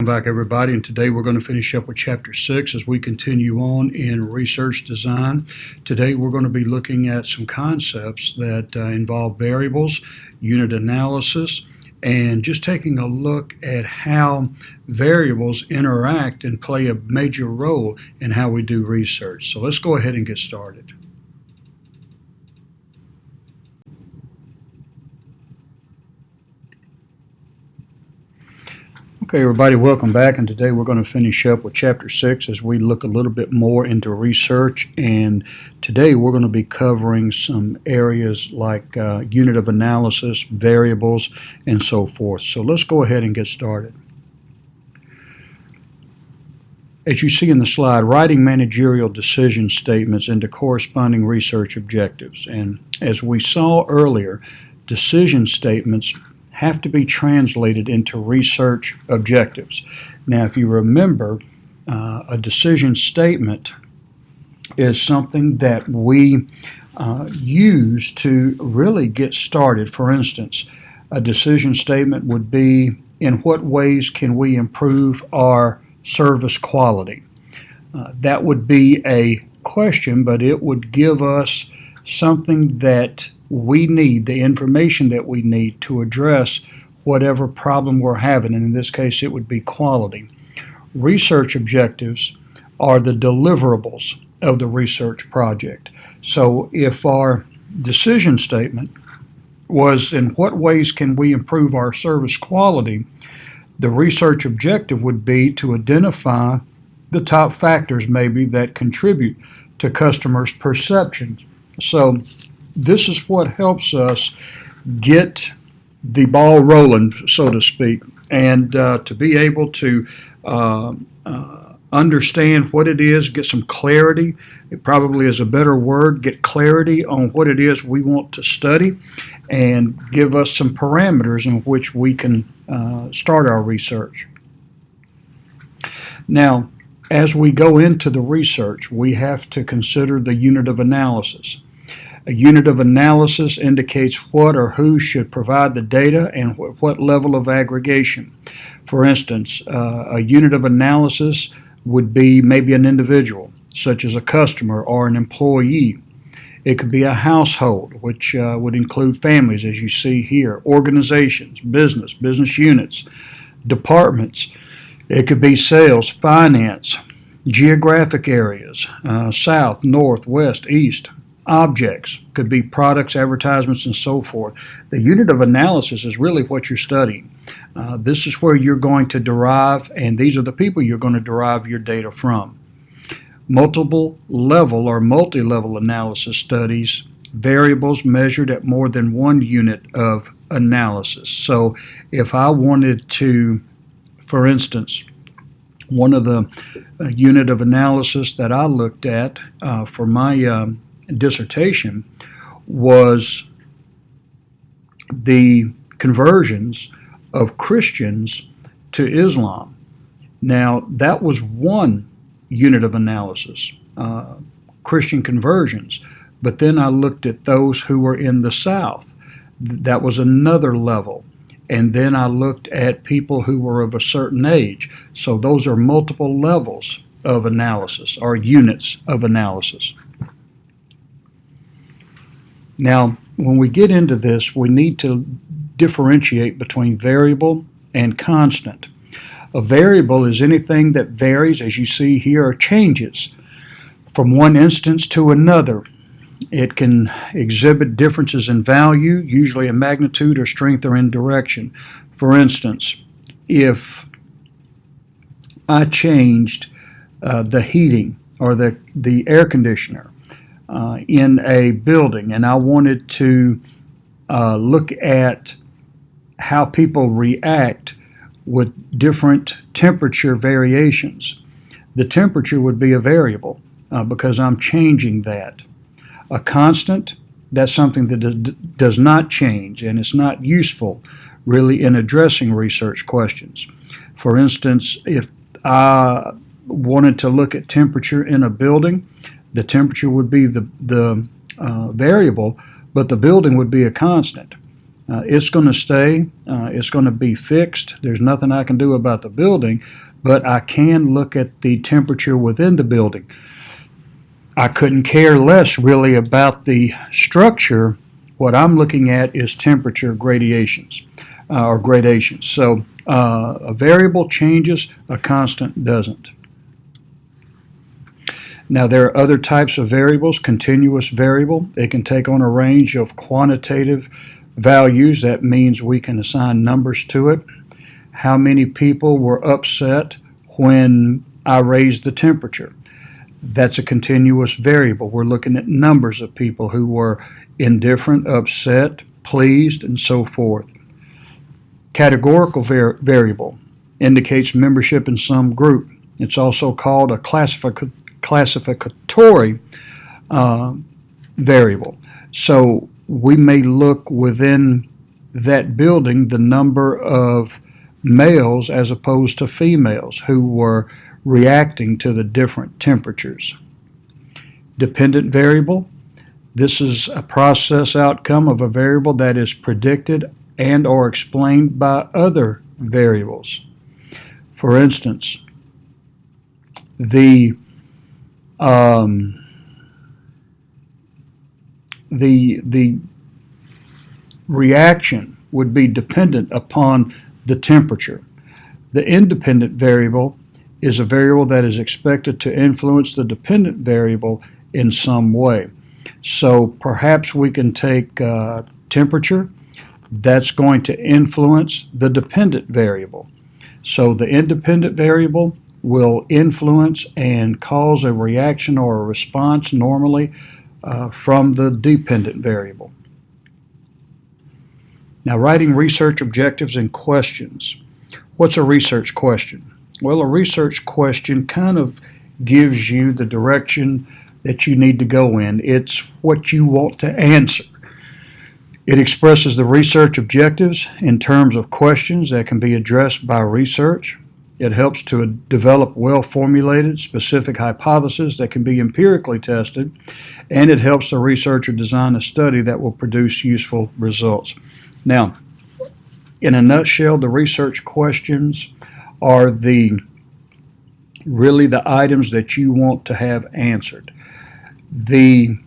Welcome back, everybody, and today we're going to finish up with Chapter 6 as we continue on in research design. Today we're going to be looking at some concepts that involve variables, unit analysis, and just taking a look at how variables interact and play a major role in how we do research. So let's go ahead and get started. Okay, everybody, welcome back, and today we're going to finish up with Chapter 6 as we look a little bit more into research, and today we're going to be covering some areas like unit of analysis, variables, and so forth. So let's go ahead and get started. As you see in the slide, writing managerial decision statements into corresponding research objectives, and as we saw earlier, decision statements have to be translated into research objectives. Now, if you remember, a decision statement is something that we use to really get started. For instance, a decision statement would be, in what ways can we improve our service quality? That would be a question, but it would give us something that we need, the information that we need to address whatever problem we're having, and in this case it would be quality. Research objectives are the deliverables of the research project. So if our decision statement was, in what ways can we improve our service quality, the research objective would be to identify the top factors maybe that contribute to customers' perceptions. So this is what helps us get the ball rolling, so to speak, and to be able to understand what it is, get some clarity. It probably is a better word, get clarity on what it is we want to study, and give us some parameters in which we can start our research. Now, as we go into the research, we have to consider the unit of analysis. A unit of analysis indicates what or who should provide the data and what level of aggregation. For instance, a unit of analysis would be maybe an individual, such as a customer or an employee. It could be a household, which would include families, as you see here, organizations, business units, departments. It could be sales, finance, geographic areas, south, north, west, east. Objects could be products, advertisements, and so forth. The unit of analysis is really what you're studying. This is where you're going to derive, and these are the people you're going to derive your data from. Multiple level or multi-level analysis studies variables measured at more than one unit of analysis. So if I wanted to, for instance, one of the unit of analysis that I looked at for my dissertation was the conversions of Christians to Islam. Now, that was one unit of analysis, Christian conversions, but then I looked at those who were in the South. That was another level. And then I looked at people who were of a certain age. So those are multiple levels of analysis, or units of analysis. Now, when we get into this, we need to differentiate between variable and constant. A variable is anything that varies, as you see here, or changes from one instance to another. It can exhibit differences in value, usually in magnitude or strength or in direction. For instance, if I changed the heating or the air conditioner in a building, and I wanted to look at how people react with different temperature variations. The temperature would be a variable because I'm changing that. A constant, that's something that does not change, and it's not useful really in addressing research questions. For instance, if I wanted to look at temperature in a building, the temperature would be the variable, but the building would be a constant. It's going to stay. It's going to be fixed. There's nothing I can do about the building, but I can look at the temperature within the building. I couldn't care less really about the structure. What I'm looking at is temperature gradations or gradations. So a variable changes, a constant doesn't. Now there are other types of variables. Continuous variable. It can take on a range of quantitative values. That means we can assign numbers to it. How many people were upset when I raised the temperature? That's a continuous variable. We're looking at numbers of people who were indifferent, upset, pleased, and so forth. Categorical variable indicates membership in some group. It's also called a classificatory variable. So we may look within that building the number of males as opposed to females who were reacting to the different temperatures. Dependent variable. This is a process outcome of a variable that is predicted and or explained by other variables. For instance, the reaction would be dependent upon the temperature. The independent variable is a variable that is expected to influence the dependent variable in some way. So perhaps we can take temperature. That's going to influence the dependent variable. So the independent variable will influence and cause a reaction or a response normally from the dependent variable. Now, writing research objectives and questions. What's a research question? Well, a research question kind of gives you the direction that you need to go in. It's what you want to answer. It expresses the research objectives in terms of questions that can be addressed by research. It helps to develop well-formulated, specific hypotheses that can be empirically tested, and it helps the researcher design a study that will produce useful results. Now, in a nutshell, the research questions are really the items that you want to have answered. The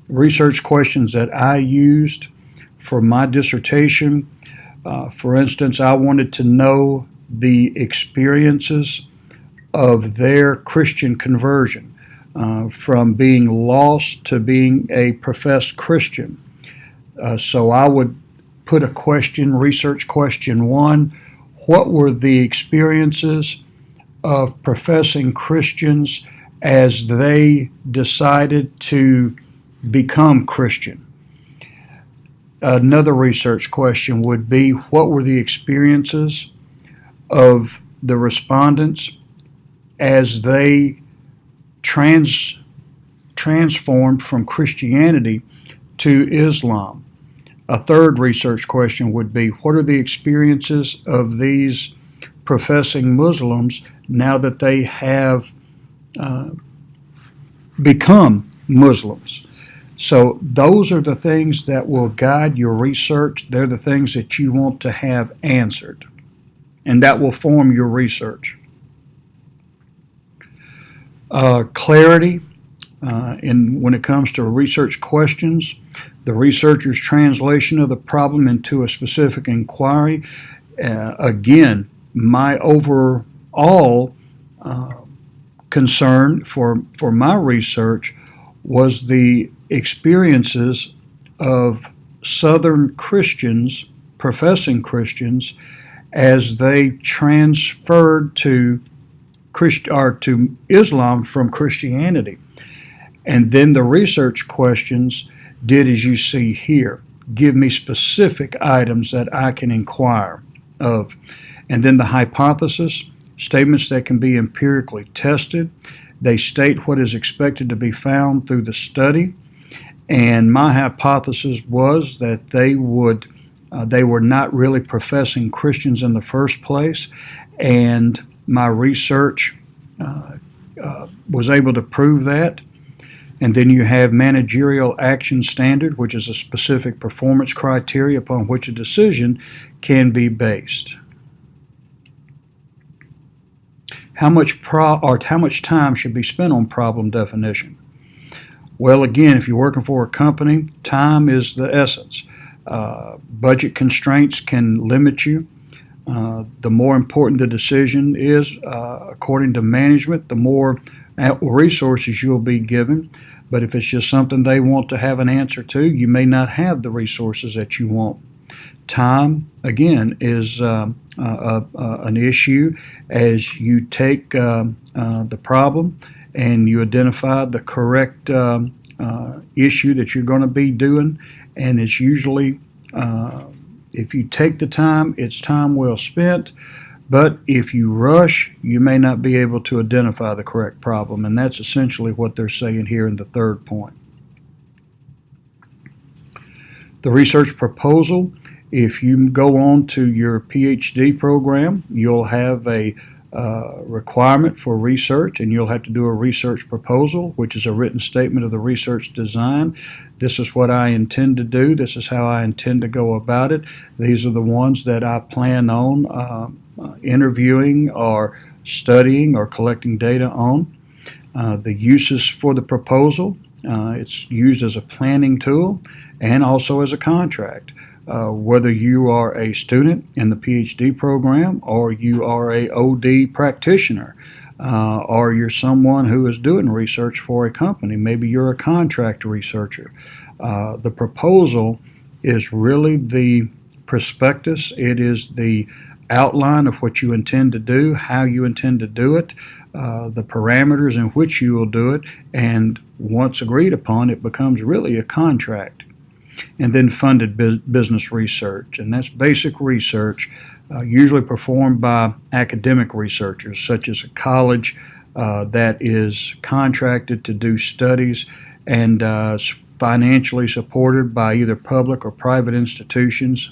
research questions that I used for my dissertation, for instance, I wanted to know the experiences of their Christian conversion, from being lost to being a professed Christian. So I would put a question, research question 1, what were the experiences of professing Christians as they decided to become Christian? Another research question would be, what were the experiences of the respondents as they transformed from Christianity to Islam? A third research question would be, what are the experiences of these professing Muslims now that they have become Muslims? So those are the things that will guide your research. They're the things that you want to have answered, and that will form your research. Clarity. When it comes to research questions, the researcher's translation of the problem into a specific inquiry. Again, my overall concern for my research was the experiences of Southern Christians, professing Christians, as they transferred to Islam from Christianity. And then the research questions did as you see here. Give me specific items that I can inquire of. And then the hypothesis, statements that can be empirically tested. They state what is expected to be found through the study. And my hypothesis was that they were not really professing Christians in the first place. And my research was able to prove that. And then you have managerial action standard, which is a specific performance criteria upon which a decision can be based. How much time should be spent on problem definition? Well, again, if you're working for a company, time is the essence. Budget constraints can limit you. The more important the decision is, according to management, the more resources you'll be given. But if it's just something they want to have an answer to, you may not have the resources that you want. Time, again, is an issue as you take the problem and you identify the correct issue that you're going to be doing, and it's usually, if you take the time, it's time well spent. But if you rush, you may not be able to identify the correct problem, and that's essentially what they're saying here in the third point. The research proposal, if you go on to your PhD program, you'll have a requirement for research, and you'll have to do a research proposal, which is a written statement of the research design. This is what I intend to do. This is how I intend to go about it. These are the ones that I plan on interviewing or studying or collecting data on. The uses for the proposal, it's used as a planning tool and also as a contract. Whether you are a student in the PhD program or you are a OD practitioner or you're someone who is doing research for a company, maybe you're a contract researcher. The proposal is really the prospectus. It is the outline of what you intend to do, how you intend to do it, the parameters in which you will do it, and once agreed upon, it becomes really a contract. And then funded business research, and that's basic research usually performed by academic researchers, such as a college that is contracted to do studies and financially supported by either public or private institutions,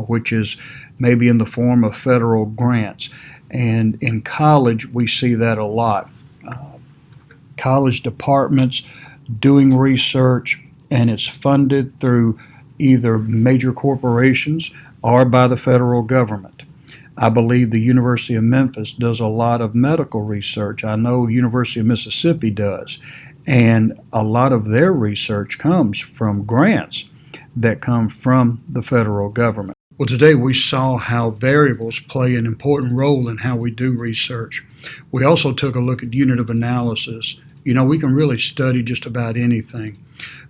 which is maybe in the form of federal grants. And in college, we see that a lot. College departments doing research, and it's funded through either major corporations or by the federal government. I believe the University of Memphis does a lot of medical research. I know University of Mississippi does. And a lot of their research comes from grants that come from the federal government. Well, today we saw how variables play an important role in how we do research. We also took a look at unit of analysis. You know, we can really study just about anything,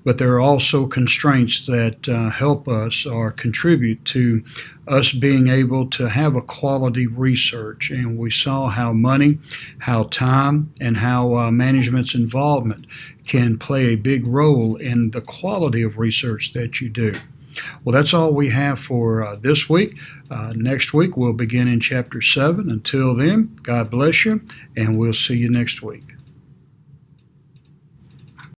but there are also constraints that help us or contribute to us being able to have a quality research. And we saw how money, how time, and how management's involvement can play a big role in the quality of research that you do. Well, that's all we have for this week. Next week we'll begin in Chapter 7. Until then, God bless you, and we'll see you next week.